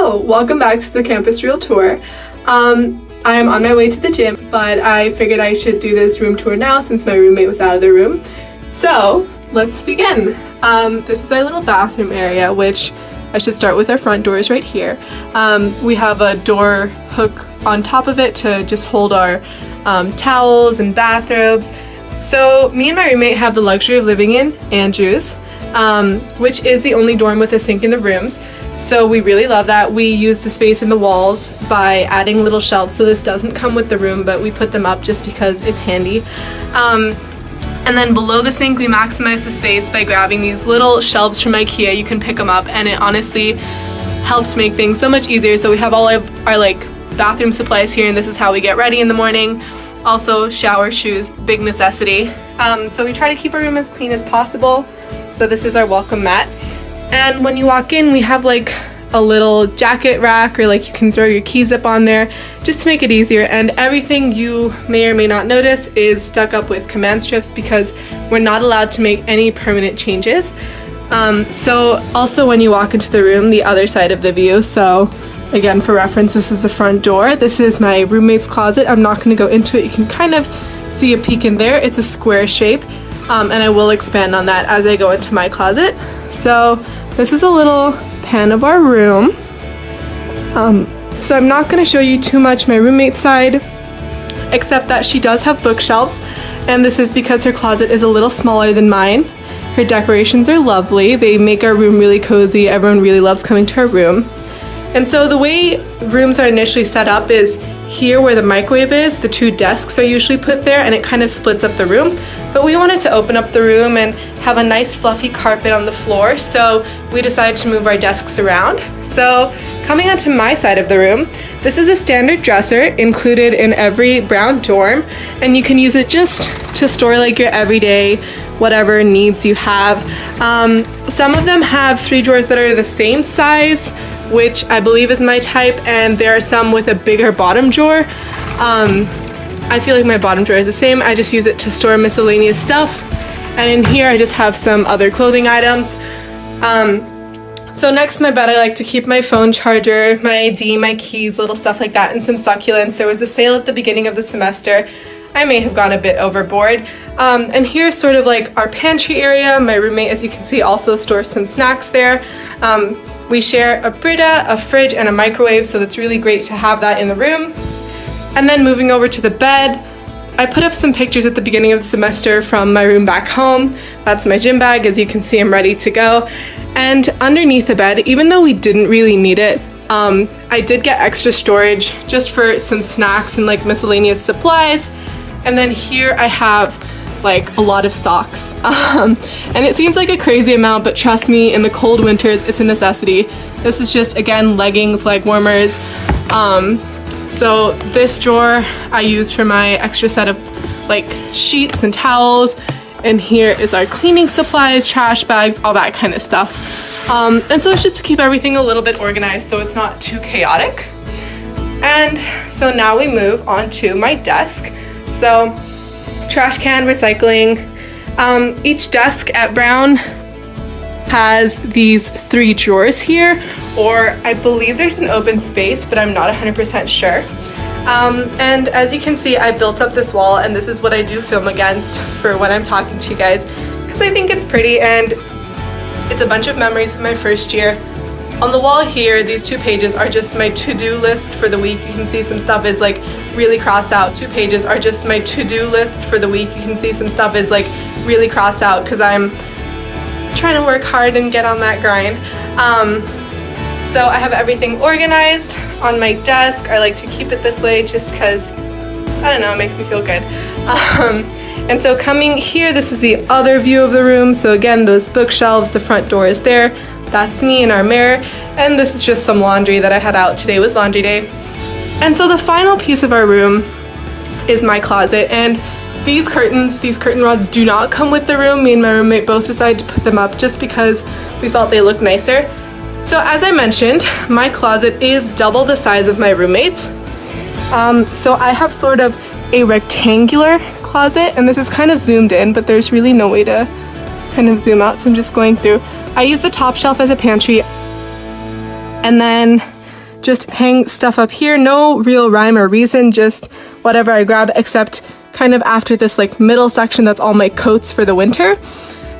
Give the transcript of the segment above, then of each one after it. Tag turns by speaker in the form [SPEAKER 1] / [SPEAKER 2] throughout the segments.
[SPEAKER 1] Hello, welcome back to the Campus Reel Tour. I am on my way to the gym, but I figured I should do this room tour now since my roommate was out of the room. So let's begin. This is our little bathroom area, which I should start with our front doors right here. We have a door hook on top of it to just hold our towels and bathrobes. So me and my roommate have the luxury of living in Andrews, which is the only dorm with a sink in the rooms. So we really love that. We use the space in the walls by adding little shelves. So this doesn't come with the room, but we put them up just because it's handy. And then below the sink, we maximize the space by grabbing these little shelves from IKEA. You can pick them up, and it honestly helps make things so much easier. So we have all of our bathroom supplies here, and this is how we get ready in the morning. Also, shower, shoes, big necessity. So we try to keep our room as clean as possible. So this is our welcome mat. And when you walk in, we have a little jacket rack, or you can throw your keys up on there just to make it easier. And everything you may or may not notice is stuck up with command strips because we're not allowed to make any permanent changes. So also when you walk into the room, the other side of the view, so again, for reference, this is the front door. This is my roommate's closet. I'm not going to go into it. You can kind of see a peek in there. It's a square shape, and I will expand on that as I go into my closet. So this is a little pan of our room. So I'm not going to show you too much my roommate's side, except that she does have bookshelves, and this is because her closet is a little smaller than mine. Her decorations are lovely. They make our room really cozy. Everyone really loves coming to our room. And so the way rooms are initially set up is here where the microwave is, the two desks are usually put there, and it kind of splits up the room. But we wanted to open up the room and have a nice fluffy carpet on the floor, so we decided to move our desks around. So coming onto my side of the room, this is a standard dresser included in every brown dorm, and you can use it just to store your everyday whatever needs you have. Some of them have 3 drawers that are the same size, which I believe is my type, and there are some with a bigger bottom drawer. I feel like my bottom drawer is the same. I just use it to store miscellaneous stuff. And in here I just have some other clothing items. So next to my bed, I like to keep my phone charger, my ID, my keys, little stuff like that, and some succulents. There was a sale at the beginning of the semester. I may have gone a bit overboard. And here's sort of our pantry area. My roommate, as you can see, also stores some snacks there. We share a Brita, a fridge, and a microwave, so it's really great to have that in the room. And then moving over to the bed, I put up some pictures at the beginning of the semester from my room back home. That's my gym bag. As you can see, I'm ready to go. And underneath the bed, even though we didn't really need it, I did get extra storage just for some snacks and miscellaneous supplies. And then here I have a lot of socks. And it seems like a crazy amount, but trust me, in the cold winters, it's a necessity. This is just, again, leggings, leg warmers. So this drawer I use for my extra set of sheets and towels. And here is our cleaning supplies, trash bags, all that kind of stuff. And so it's just to keep everything a little bit organized so it's not too chaotic. And so now we move on to my desk. So trash can, recycling. Each desk at Brown has these 3 drawers here, or I believe there's an open space, but I'm not 100% sure. And as you can see, I built up this wall, and this is what I do film against for when I'm talking to you guys, because I think it's pretty, and it's a bunch of memories of my first year. On the wall here, these 2 pages are just my to-do lists for the week. You can see some stuff is really crossed out. 2 pages are just my to-do lists for the week. You can see some stuff is really crossed out because I'm trying to work hard and get on that grind. So I have everything organized on my desk. I like to keep it this way just because, I don't know, it makes me feel good. And so coming here, this is the other view of the room. So again, those bookshelves, the front door is there. That's me in our mirror. And this is just some laundry that I had out. Today was laundry day. And so the final piece of our room is my closet. And these curtain rods do not come with the room. Me and my roommate both decided to put them up just because we felt they looked nicer. So as I mentioned, my closet is double the size of my roommate's. So I have sort of a rectangular closet, and this is kind of zoomed in, but there's really no way to kind of zoom out, so I'm just going through. I use the top shelf as a pantry, and then just hang stuff up here. No real rhyme or reason, just whatever I grab, except kind of after this like middle section, that's all my coats for the winter.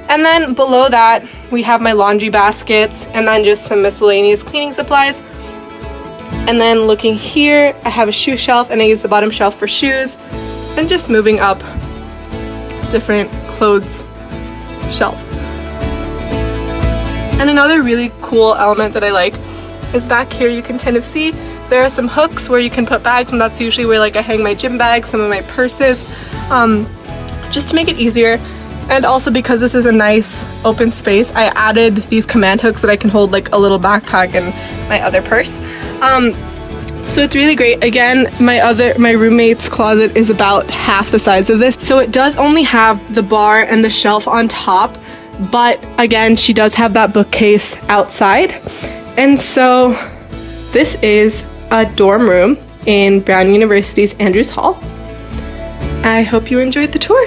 [SPEAKER 1] And then below that, we have my laundry baskets and then just some miscellaneous cleaning supplies. And then looking here, I have a shoe shelf and I use the bottom shelf for shoes, and just moving up different clothes shelves. And another really cool element that I like is back here. You can kind of see there are some hooks where you can put bags, and that's usually where like I hang my gym bags, some of my purses, just to make it easier. And also because this is a nice open space, I added these command hooks that I can hold like a little backpack and my other purse. So it's really great. Again, my roommate's closet is about half the size of this, so it does only have the bar and the shelf on top, but again, she does have that bookcase outside. And so this is a dorm room in Brown University's Andrews Hall. I hope you enjoyed the tour.